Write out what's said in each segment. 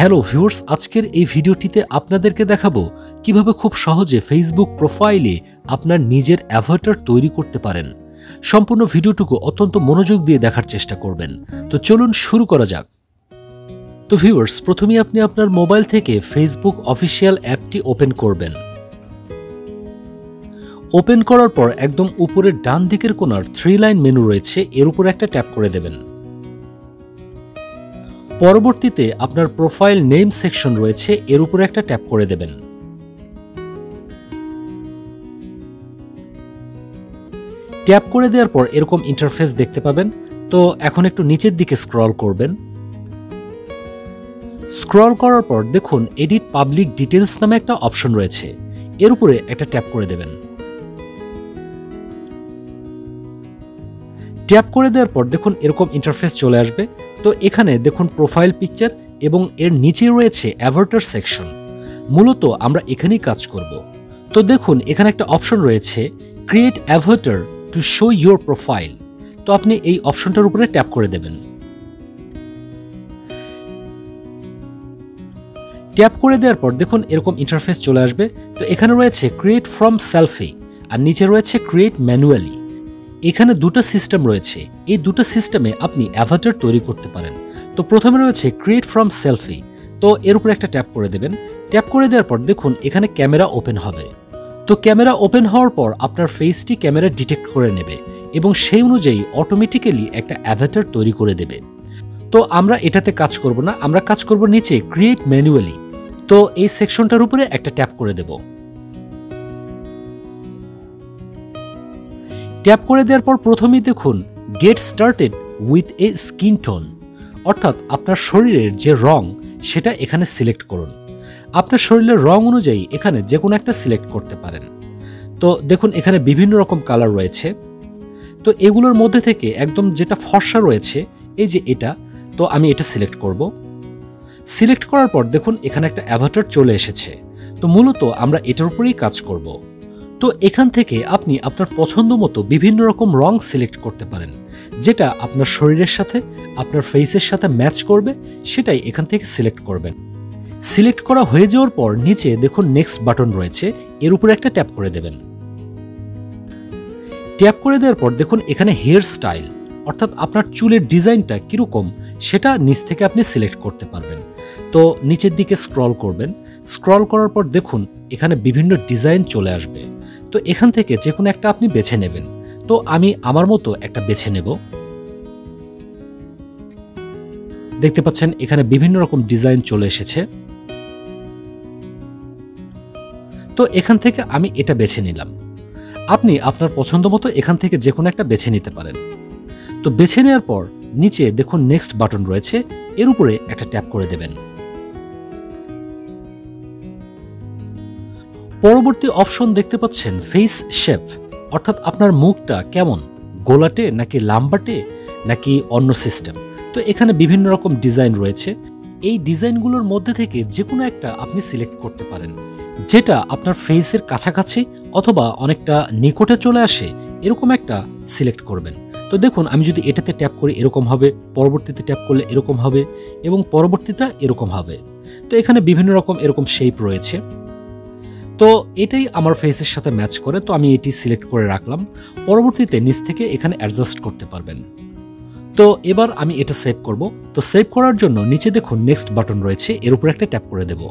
Hello viewers, আজকের এই ভিডিওটিতে আপনাদেরকে দেখাবো কিভাবে খুব সহজে ফেসবুক প্রোফাইলে আপনার নিজের অ্যাভাটার তৈরি করতে পারেন। সম্পূর্ণ ভিডিওটুকু অত্যন্ত মনোযোগ দিয়ে দেখার চেষ্টা করবেন। তো চলুন শুরু করা যাক। তো ভিউয়ার্স, প্রথমে আপনি আপনার মোবাইল থেকে ফেসবুক অফিসিয়াল অ্যাপটি ওপেন করবেন। ওপেন করার পর একদম উপরের ডান দিকের কোণার 3 লাইন মেনু রয়েছে, এর উপর একটা ট্যাপ করে দেবেন। পরবর্তীতে আপনার প্রোফাইল নেম সেকশন রয়েছে, এর উপরে একটা ট্যাপ করে দেবেন। ট্যাপ করে দেওয়ার পর এরকম ইন্টারফেস দেখতে পাবেন। তো এখন একটু নিচের দিকে স্ক্রল করবেন। স্ক্রল করার পর দেখুন এডিট পাবলিক ডিটেলস নামে একটা অপশন রয়েছে, এর উপরে একটা ট্যাপ করে দেবেন। ট্যাপ করে দেওয়ার পর দেখুন এরকম ইন্টারফেস চলে আসবে। তো এখানে দেখুন প্রোফাইল পিকচার এবং এর নিচে রয়েছে অ্যাভাটার সেকশন। মূলত আমরা এখানেই কাজ করব। তো দেখুন এখানে একটা অপশন রয়েছে create Avatar to show your profile. তো আপনি এই অপশনটার উপরে ট্যাপ করে দেবেন। ট্যাপ করে দেওয়ার পর দেখুন এরকম ইন্টারফেস চলে আসবে। তো এখানে রয়েছে ক্রিয়েট ফ্রম সেলফি আর নিচে রয়েছে ক্রিয়েট ম্যানুয়ালি। এখানে দুটো সিস্টেম রয়েছে, এই দুটো সিস্টেমে আপনি অ্যাভাটার তৈরি করতে পারেন। তো প্রথমে রয়েছে ক্রিয়েট ফ্রম সেলফি, তো এর উপরে একটা ট্যাপ করে দেবেন। ট্যাপ করে দেওয়ার পর দেখুন এখানে ক্যামেরা ওপেন হবে। তো ক্যামেরা ওপেন হওয়ার পর আপনার ফেসটি ক্যামেরা ডিটেক্ট করে নেবে এবং সেই অনুযায়ী অটোমেটিক্যালি একটা অ্যাভাটার তৈরি করে দেবে। তো আমরা এটাতে কাজ করব না, আমরা কাজ করব নিচে ক্রিয়েট ম্যানুয়ালি। তো এই সেকশনটার উপরে একটা ট্যাপ করে দেব। ট্যাপ করে দেওয়ার পর প্রথমেই দেখুন get started with a skin tone, অর্থাৎ আপনার শরীরের যে রং সেটা এখানে সিলেক্ট করুন। আপনার শরীরের রং অনুযায়ী এখানে যে কোনো একটা সিলেক্ট করতে পারেন। তো দেখুন এখানে বিভিন্ন রকম কালার রয়েছে। তো এগুলোর মধ্যে থেকে একদম যেটা ফর্সা রয়েছে, এই যে এটা, তো আমি এটা সিলেক্ট করব। সিলেক্ট করার পর দেখুন এখানে একটা অ্যাভাটার চলে এসেছে। তো মূলত আমরা এটার উপরেই কাজ করব। তো এখান থেকে আপনি আপনার পছন্দ মতো বিভিন্ন রকম রং সিলেক্ট করতে পারেন, যেটা আপনার শরীরের সাথে আপনার ফেসের সাথে ম্যাচ করবে, সেটাই এখান থেকে সিলেক্ট করবেন। সিলেক্ট করা হয়ে যাওয়ার পর নিচে দেখুন নেক্সট বাটন রয়েছে, এর উপরে একটা ট্যাপ করে দেবেন। ট্যাপ করে দেওয়ার পর দেখুন এখানে হেয়ার স্টাইল, অর্থাৎ আপনার চুলের ডিজাইনটা কিরকম সেটা নিচ থেকে আপনি সিলেক্ট করতে পারবেন। তো নিচের দিকে স্ক্রল করবেন। স্ক্রল করার পর দেখুন এখানে বিভিন্ন ডিজাইন চলে আসবে। তো এখান থেকে যে কোনো একটা আপনি বেছে নেবেন। তো আমি আমার মতো একটা বেছে নেব। দেখতে পাচ্ছেন এখানে বিভিন্ন রকম ডিজাইন চলে এসেছে। তো এখান থেকে আমি এটা বেছে নিলাম। আপনি আপনার পছন্দ মতো এখান থেকে যে কোনো একটা বেছে নিতে পারেন। তো বেছে নেওয়ার পর নিচে দেখুন নেক্সট বাটন রয়েছে, এর উপরে একটা ট্যাপ করে দেবেন। পরবর্তী অপশন দেখতে পাচ্ছেন ফেস শেপ, অর্থাৎ আপনার মুখটা কেমন, গোলাটে নাকি লাম্বাটে নাকি অন্য সিস্টেম। তো এখানে বিভিন্ন রকম ডিজাইন রয়েছে। এই ডিজাইনগুলোর মধ্যে থেকে যে কোনো একটা আপনি সিলেক্ট করতে পারেন, যেটা আপনার ফেসের কাছাকাছি অথবা অনেকটা নিকটে চলে আসে, এরকম একটা সিলেক্ট করবেন। তো দেখুন আমি যদি এটাতে ট্যাপ করি এরকম হবে, পরবর্তীতে ট্যাপ করলে এরকম হবে এবং পরবর্তীটা এরকম হবে। তো এখানে বিভিন্ন রকম এরকম শেপ রয়েছে। তো এটাই আমার ফেসের সাথে ম্যাচ করে, তো আমি এটি সিলেক্ট করে রাখলাম। পরবর্তীতে নিচ থেকে এখানে অ্যাডজাস্ট করতে পারবেন। তো এবার আমি এটা সেভ করব। তো সেভ করার জন্য নিচে দেখুন নেক্সট বাটন রয়েছে, এর উপর একটা ট্যাপ করে দেব।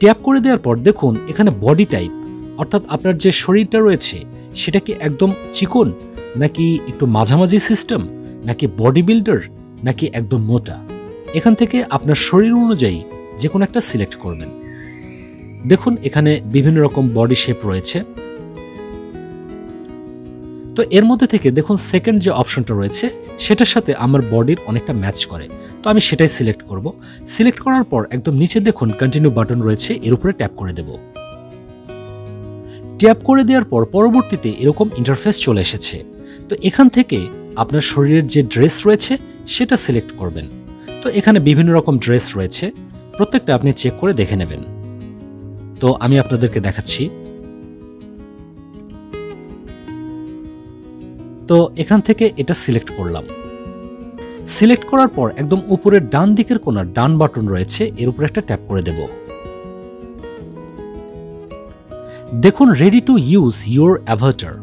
ট্যাপ করে দেওয়ার পর দেখুন এখানে বডি টাইপ, অর্থাৎ আপনার যে শরীরটা রয়েছে সেটা কি একদম চিকন নাকি একটু মাঝামাঝি সিস্টেম নাকি বডি বিল্ডার নাকি একদম মোটা। এখান থেকে আপনার শরীর অনুযায়ী যে কোনো একটা সিলেক্ট করবেন। দেখুন এখানে বিভিন্ন রকম বডি শেপ রয়েছে। তো এর মধ্যে থেকে দেখুন সেকেন্ড যে অপশনটা রয়েছে সেটার সাথে আমার বডির অনেকটা ম্যাচ করে, তো আমি সেটাই সিলেক্ট করব। সিলেক্ট করার পর একদম নিচে দেখুন কন্টিনিউ বাটন রয়েছে, এর উপরে ট্যাপ করে দেব। ট্যাপ করে দেওয়ার পর পরবর্তীতে এরকম ইন্টারফেস চলে এসেছে। তো এখান থেকে আপনার শরীরের যে ড্রেস রয়েছে সেটা সিলেক্ট করবেন। তো এখানে বিভিন্ন রকম ড্রেস রয়েছে, প্রত্যেকটা আপনি চেক করে দেখে নেবেন। তো আমি আপনাদেরকে দেখাচ্ছি। তো এখান থেকে এটা সিলেক্ট করলাম। সিলেক্ট করার পর একদম উপরের ডান দিকের কোণার ডান বাটন রয়েছে, এর উপরে একটা ট্যাপ করে দেব। দেখুন ready to use your Avatar,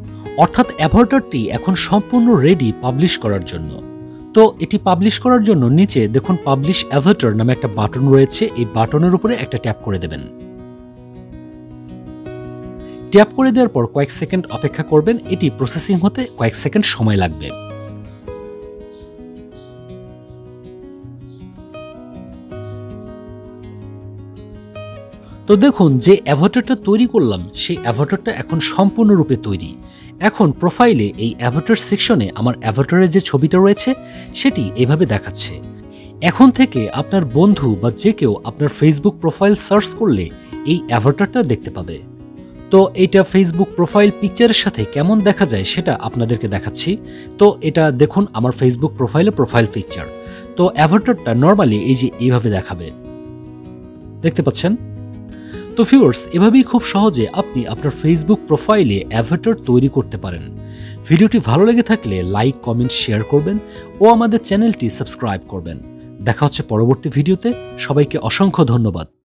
অর্থাৎ অ্যাভাটারটি এখন সম্পূর্ণ রেডি পাবলিশ করার জন্য। তো এটি পাবলিশ করার জন্য নিচে দেখুন পাবলিশ অ্যাভাটার নামে একটা বাটন রয়েছে, এই বাটনের উপরে একটা ট্যাপ করে দেবেন। ট্যাপ করে দেওয়ার পর কয়েক সেকেন্ড অপেক্ষা করবেন, এটি প্রসেসিং হতে কয়েক সেকেন্ড সময় লাগবে। তো দেখুন যে অ্যাভাটারটা তৈরি করলাম সেই অ্যাভাটারটা এখন সম্পূর্ণরূপে তৈরি। এখন প্রোফাইলে এই অ্যাভাটার সেকশনে আমার অ্যাভাটারের যে ছবিটা রয়েছে সেটি এভাবে দেখাচ্ছে। এখন থেকে আপনার বন্ধু বা যে কেউ আপনার ফেসবুক প্রোফাইল সার্চ করলে এই অ্যাভাটারটা দেখতে পাবে। তো এটা ফেসবুক প্রোফাইল পিকচারের সাথে কেমন দেখা যায় সেটা আপনাদেরকে দেখাচ্ছি। তো এটা দেখুন আমার ফেসবুক প্রোফাইলে প্রোফাইল পিকচার। তো অ্যাভাটারটা নর্মালি এই যে এইভাবে দেখাবে, দেখতে পাচ্ছেন? তো ভিউয়ার্স, এভাবেই খুব সহজে আপনি আপনার ফেসবুক প্রোফাইলে অ্যাভাটার তৈরি করতে পারেন। ভিডিওটি ভালো লেগে থাকলে লাইক, কমেন্ট, শেয়ার করবেন ও আমাদের চ্যানেলটি সাবস্ক্রাইব করবেন। দেখা হচ্ছে পরবর্তী ভিডিওতে। সবাইকে অসংখ্য ধন্যবাদ।